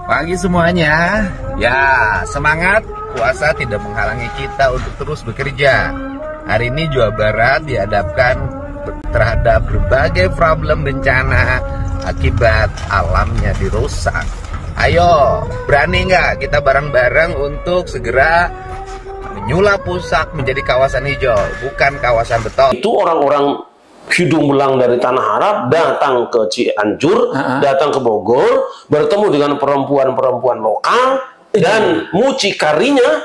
Pagi semuanya. Ya, semangat. Puasa tidak menghalangi kita untuk terus bekerja. Hari ini Jawa Barat dihadapkan terhadap berbagai problem bencana akibat alamnya dirusak. Ayo, berani nggak kita bareng-bareng untuk segera menyulap Pusak menjadi kawasan hijau, bukan kawasan beton. Itu orang-orang hidung belang dari Tanah Harap datang ke Cianjur, datang ke Bogor, bertemu dengan perempuan-perempuan lokal dan mucikarinya.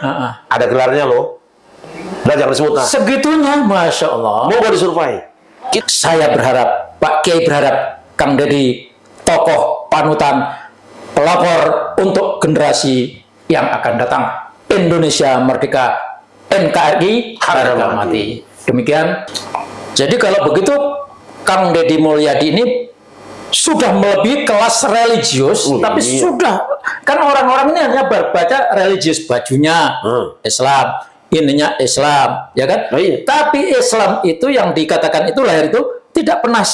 Ada gelarnya loh. Udah jangan disebut lah. Segitunya, Masya Allah. Mau disurvei. Saya berharap, Pak Kiai berharap, Kang Deddy, tokoh panutan, pelopor untuk generasi yang akan datang. Indonesia merdeka, NKRI harga mati. Demikian. Jadi kalau begitu, Kang Deddy Mulyadi ini sudah melebihi kelas religius, tapi sudah, kan orang-orang ini hanya berbaca religius, bajunya Islam, ininya Islam, ya kan? Tapi Islam itu yang dikatakan itu lahir itu tidak pernah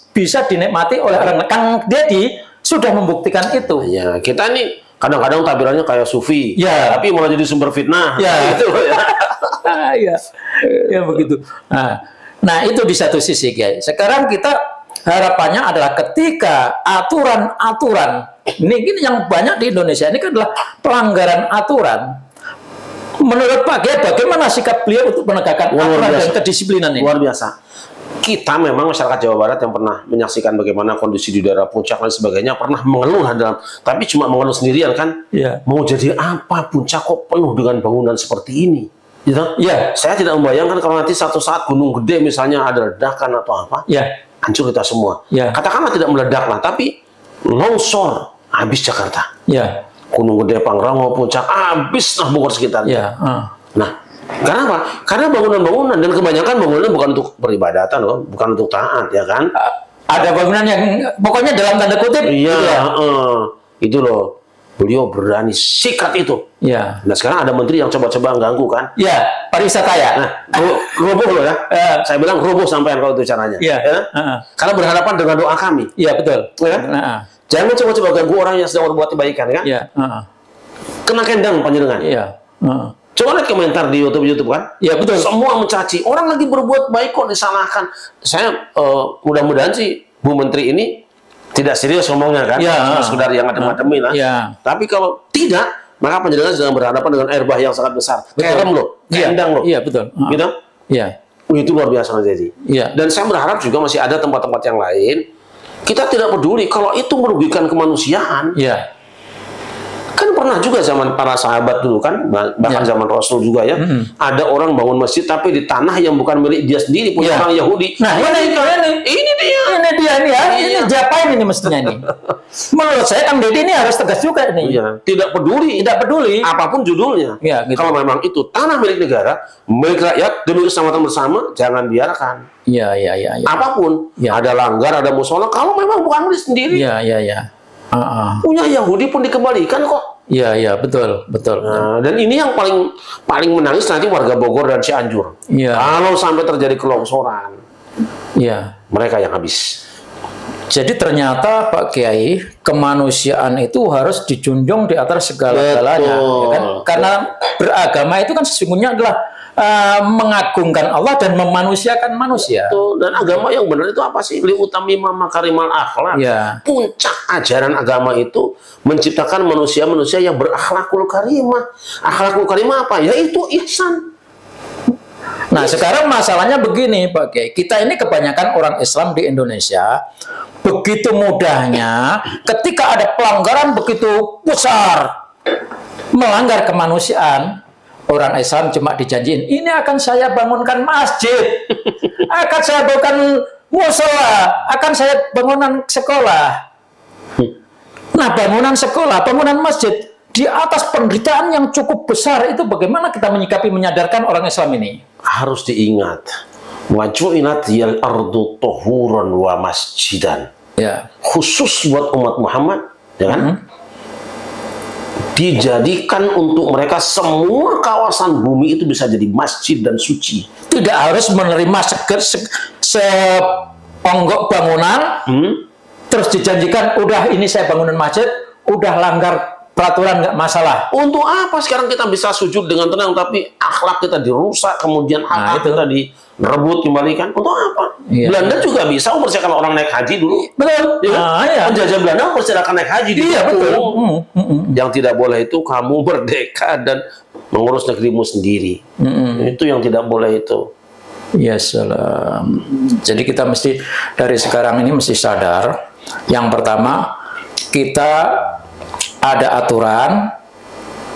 bisa dinikmati oleh orang. Kang Deddy sudah membuktikan itu. Ya, kita ini kadang-kadang tabirannya kayak sufi, tapi malah jadi sumber fitnah. Ya, gitu, ya. Ya begitu. Nah, itu di satu sisi, guys. Sekarang kita harapannya adalah ketika aturan-aturan ini yang banyak di Indonesia ini kan adalah pelanggaran aturan. Menurut Pak Kiai, bagaimana sikap beliau untuk menegakkan aturan dan kedisiplinan ini? Luar biasa. Kita memang masyarakat Jawa Barat yang pernah menyaksikan bagaimana kondisi di daerah Puncak dan sebagainya pernah mengeluh tapi cuma mengeluh sendirian kan. Mau jadi apa Puncak kok penuh dengan bangunan seperti ini? Gitu? Saya tidak membayangkan kalau nanti satu saat gunung gede misalnya ada ledakan atau apa, hancur kita semua. Katakanlah tidak meledak lah, tapi longsor habis Jakarta. Gunung Gede, Pangrango, Puncak habis Bogor sekitarnya. Nah, kenapa? Karena bangunan-bangunan dan kebanyakan bangunan bukan untuk peribadatan loh, bukan untuk taat, ya kan? Ada bangunan yang pokoknya dalam tanda kutip. Itu loh. Beliau berani sikat itu. Nah sekarang ada menteri yang coba-coba ganggu kan? Pariwisata ya. Nah, roboh loh ya. Saya bilang roboh sampai kalau itu caranya. Karena berhadapan dengan doa kami. Betul. Jangan coba-coba ganggu orang yang sedang berbuat kebaikan kan? Kena kendang panjenengan. Coba lihat komentar di YouTube kan? Betul. Semua mencaci. Orang lagi berbuat baik kok disalahkan. Saya mudah-mudahan sih Bu Menteri ini tidak serius ngomongnya kan? Cuma sekedar yang adem-ademin lah. Tapi kalau tidak, maka panjenengan sedang berhadapan dengan air bah yang sangat besar. Kerem loh, kendang loh. Betul. Gitu? Itu luar biasa jadi. Dan saya berharap juga masih ada tempat-tempat yang lain. Kita tidak peduli kalau itu merugikan kemanusiaan. Kan pernah juga zaman para sahabat dulu kan, bahkan zaman Rasul juga ya, ada orang bangun masjid tapi di tanah yang bukan milik dia sendiri, punya orang Yahudi. Nah ini dia ini diapain ini mestinya ini? Menurut saya Kang Deddy ini harus tegas juga ini. Tidak peduli, apapun judulnya. Gitu. Kalau memang itu tanah milik negara, milik rakyat demi keselamatan bersama, jangan biarkan. Apapun, ada langgar, ada musola, kalau memang bukan milik sendiri. Punya Yahudi pun dikembalikan kok. Betul. Nah, dan ini yang paling menangis nanti warga Bogor dan Cianjur. Kalau sampai terjadi kelongsoran, mereka yang habis. Jadi ternyata Pak Kiai, kemanusiaan itu harus dijunjung di atas segala-galanya, ya kan? Karena beragama itu kan sesungguhnya adalah mengagungkan Allah dan memanusiakan manusia. Dan agama yang benar itu apa sih? Liutamima makarimal akhlak. Puncak ajaran agama itu menciptakan manusia-manusia yang berakhlakul karimah. Akhlakul karimah apa? Yaitu ihsan. Nah, sekarang masalahnya begini, Pak Kiai. Kita ini kebanyakan orang Islam di Indonesia, begitu mudahnya ketika ada pelanggaran begitu besar, melanggar kemanusiaan, orang Islam cuma dijanjiin, ini akan saya bangunkan masjid, akan saya bangunkan musola, akan saya bangunan sekolah. Nah, bangunan sekolah, bangunan masjid di atas penderitaan yang cukup besar itu bagaimana kita menyikapi, menyadarkan orang Islam ini? Harus diingat, wajulat yal ardu tohuran wa masjidan. Khusus buat umat Muhammad, ya kan? Dijadikan untuk mereka semua kawasan bumi itu bisa jadi masjid dan suci. Tidak harus menerima seponggok bangunan, terus dijanjikan, udah ini saya bangunan masjid, udah langgar peraturan nggak masalah. Untuk apa sekarang kita bisa sujud dengan tenang tapi akhlak kita dirusak, kemudian hak kita direbut kembali kan? Untuk apa? Iya. Belanda juga bisa mempersilakan orang naik haji dulu. Betul. Ya kan? Iya. Penjajah Belanda mempersilakan naik haji di Iya, betul. Yang tidak boleh itu kamu merdeka dan mengurus negerimu sendiri. Itu yang tidak boleh itu. Ya salam. Jadi kita mesti dari sekarang ini mesti sadar. Yang pertama, kita ada aturan.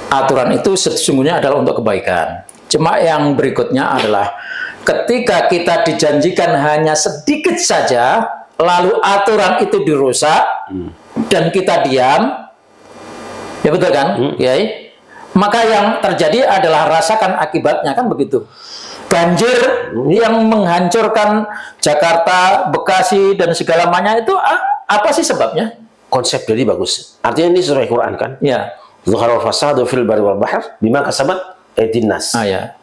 Aturan itu sesungguhnya adalah untuk kebaikan. Cuma yang berikutnya adalah ketika kita dijanjikan hanya sedikit saja, lalu aturan itu dirusak dan kita diam, ya betul kan, Kiai? Maka yang terjadi adalah rasakan akibatnya, kan begitu. Banjir yang menghancurkan Jakarta, Bekasi dan segala macamnya itu apa sih sebabnya? Konsep jadi bagus. Artinya ini sesuai Quran kan? Ya. Zuharul fasadu fil barri wal bahr bima kasabat aydin nas. Ya.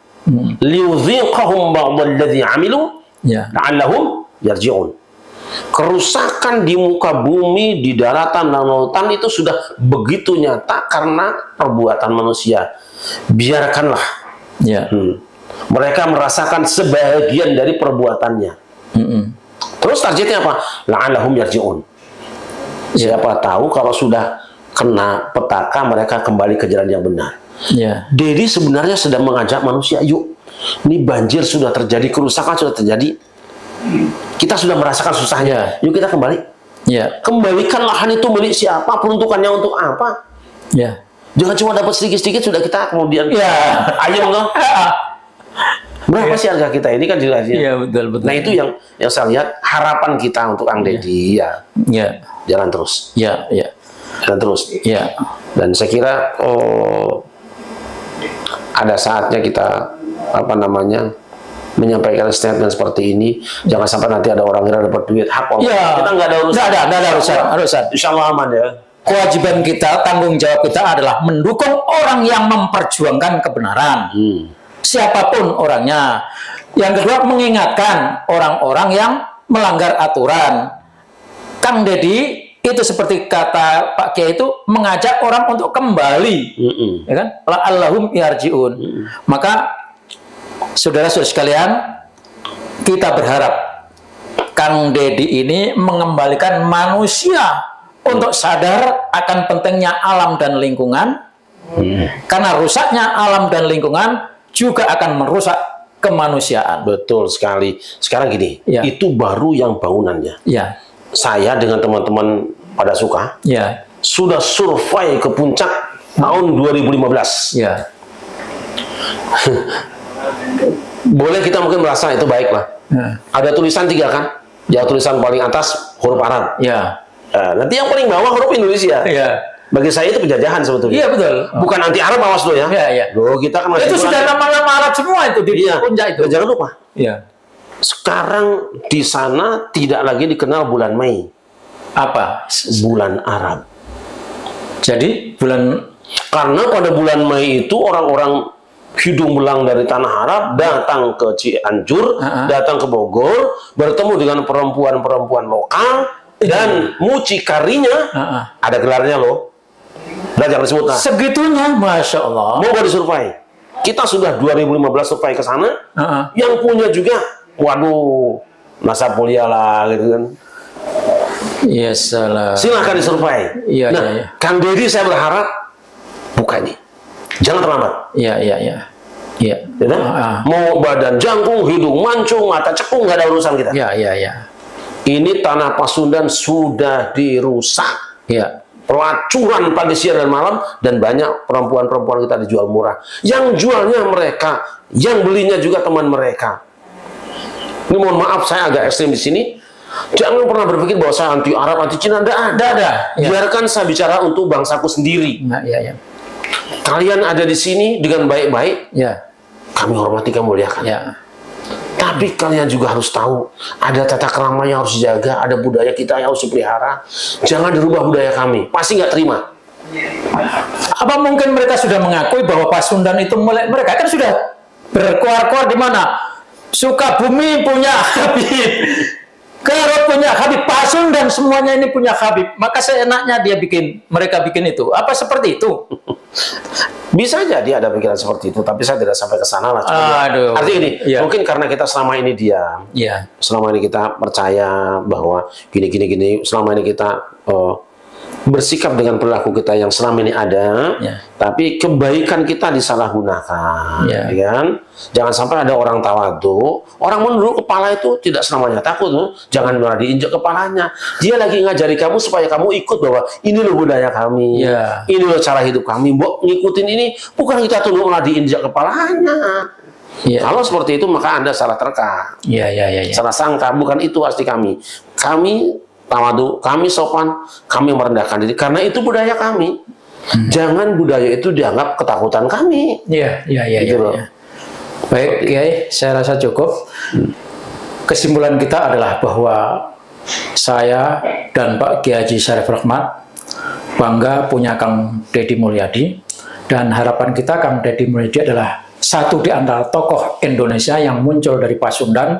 Liudhiqahum ba'dalladzi 'amilu la'allahum yarji'un. Kerusakan di muka bumi, di daratan dan lautan itu sudah begitu nyata karena perbuatan manusia. Biarkanlah. Ya. Mereka merasakan sebagian dari perbuatannya. Terus targetnya apa? La'allahum yarji'un. Siapa tahu kalau sudah kena petaka mereka kembali ke jalan yang benar. Ya. Jadi sebenarnya sedang mengajak manusia, yuk, ini banjir sudah terjadi, kerusakan sudah terjadi, kita sudah merasakan susahnya, yuk kita kembali. Ya. Kembalikan lahan itu milik siapa, peruntukannya untuk apa? Ya. Jangan cuma dapat sedikit-sedikit sudah kita kemudian ayam loh. Berapa sih harga kita ini kan jelas ya. Iya, betul. Nah itu yang saya lihat harapan kita untuk Kang Deddy ya. Jalan terus. Ya. Jalan terus. Ya. Dan saya kira ada saatnya kita menyampaikan statement seperti ini. Jangan sampai nanti ada orang yang dapat duit hak orang. Ya. Kita nggak ada urusan. Nggak ada urusan. Insya Allah aman ya. Kewajiban kita, tanggung jawab kita adalah mendukung orang yang memperjuangkan kebenaran. Siapapun orangnya. Yang kedua, mengingatkan orang-orang yang melanggar aturan. Kang Deddy itu seperti kata Pak Kiai itu mengajak orang untuk kembali, ya kan? La'allahum yarji'un. Maka saudara-saudara sekalian, kita berharap Kang Deddy ini mengembalikan manusia untuk sadar akan pentingnya alam dan lingkungan, karena rusaknya alam dan lingkungan juga akan merusak kemanusiaan. Betul sekali. Sekarang gini, itu baru yang bangunannya. Ya. Saya dengan teman-teman pada suka, sudah survei ke puncak tahun 2015. Ya. Boleh kita mungkin merasa itu baik lah. Ada tulisan 3 kan? Ya, tulisan paling atas huruf Arab. Ya. Nanti yang paling bawah huruf Indonesia. Ya. Bagi saya itu penjajahan sebetulnya. Iya, betul. Bukan anti Arab, awas lo ya. Iya. Loh, kita kan masih itu sudah nama-nama Arab semua itu di puncak itu. Dan jangan lupa. Iya. Sekarang di sana tidak lagi dikenal bulan Mei. Apa? Bulan Arab. Jadi bulan, karena pada bulan Mei itu orang-orang hidung belang dari tanah Arab datang ke Cianjur, datang ke Bogor, bertemu dengan perempuan-perempuan lokal dan mucikarinya. Ada gelarnya loh. Nah, jangan disebut. Segitunya, Masya Allah. Mau gak disurvei? Kita sudah 2015 survei ke sana. Yang punya juga, waduh, nasab mulia lah, gitu kan. Ya salah. Silahkan disurvei. Iya. Kang Deddy saya berharap buka ini. Jangan terlambat. Iya. Mau badan jangkung, hidung mancung, mata cekung, nggak ada urusan kita. Iya. Ini tanah Pasundan sudah dirusak. Iya. Pelacuran pagi, siang, dan malam, dan banyak perempuan-perempuan kita dijual murah. Yang jualnya mereka, yang belinya juga teman mereka. Ini mohon maaf, saya agak ekstrim di sini. Jangan pernah berpikir bahwa saya anti Arab, anti Cina. Tidak ada. Biarkan saya bicara untuk bangsaku sendiri. Iya. Kalian ada di sini dengan baik-baik. Ya. Kami hormati, kami muliakan. Ya. Tapi kalian juga harus tahu, ada tata krama yang harus dijaga, ada budaya kita yang harus dipelihara. Jangan dirubah budaya kami, pasti nggak terima. Apa mungkin mereka sudah mengakui bahwa Pasundan itu mereka kan sudah berkuar-kuar di mana? Sukabumi punya Habib, Garut punya Habib, Pasun dan semuanya ini punya Habib. Maka seenaknya mereka bikin itu. Apa seperti itu? Bisa jadi ada pikiran seperti itu, tapi saya tidak sampai ke sana lah. Aduh. Artinya ini, Ya. mungkin karena kita selama ini diam, Ya. selama ini kita percaya bahwa gini, selama ini kita bersikap dengan perilaku kita yang selama ini ada, Ya. tapi kebaikan kita disalahgunakan, Ya. ya kan? Jangan sampai ada orang tawadu, orang menunduk kepala itu tidak selamanya takut, tuh. Jangan malah diinjak kepalanya. Dia lagi ngajari kamu supaya kamu ikut bahwa ini loh budaya kami, Ya. ini loh cara hidup kami. Mbok ngikutin ini, bukan kita tunduk malah diinjak kepalanya. Ya. Kalau seperti itu maka Anda salah terka, Ya. salah sangka. Bukan itu asli kami. Kami tawadu, kami sopan, kami merendahkan diri karena itu budaya kami. Jangan budaya itu dianggap ketakutan kami. Iya. Gitu loh. Baik, Kiai, saya rasa cukup. Kesimpulan kita adalah bahwa saya dan Pak Kiai Haji Syarif Rahmat bangga punya Kang Deddy Mulyadi, dan harapan kita Kang Deddy Mulyadi adalah satu di antara tokoh Indonesia yang muncul dari Pasundan,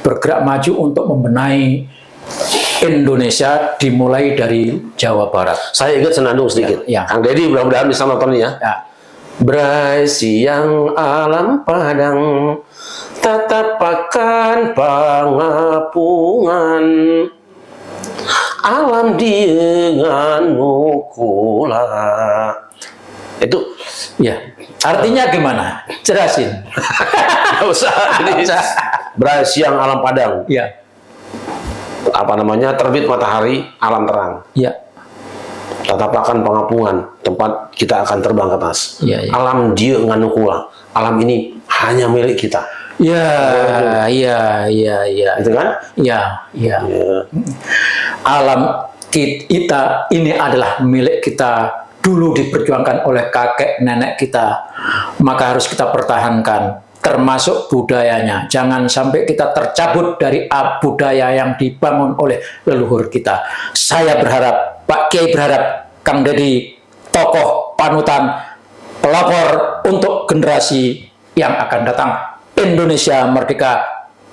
bergerak maju untuk membenahi Indonesia dimulai dari Jawa Barat. Saya ingat senandung sedikit. Ya. Kang Deddy mudah-mudahan bisa nonton ya. Ya. Berai siang alam padang, tatapakan pangapungan, alam dengan nukula. Itu Ya, artinya gimana? Jelasin. nggak usah. Berai siang alam padang, Ya, apa namanya, terbit matahari alam terang. ya, Tatapakan pengapungan, tempat kita akan terbang ke atas. Iya, iya. Alam dia nganukula. Alam ini hanya milik kita. ya, Itu kan? ya. Ya. Alam kita ini adalah milik kita, dulu diperjuangkan oleh kakek nenek kita, maka harus kita pertahankan, termasuk budayanya. Jangan sampai kita tercabut dari budaya yang dibangun oleh leluhur kita. Saya berharap, Pak Kiai berharap, Kang Deddy tokoh panutan, pelopor untuk generasi yang akan datang. Indonesia merdeka,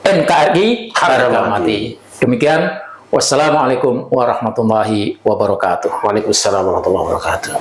NKRI harga mati. Demikian, wassalamualaikum warahmatullahi wabarakatuh. Waalaikumsalam warahmatullahi wabarakatuh.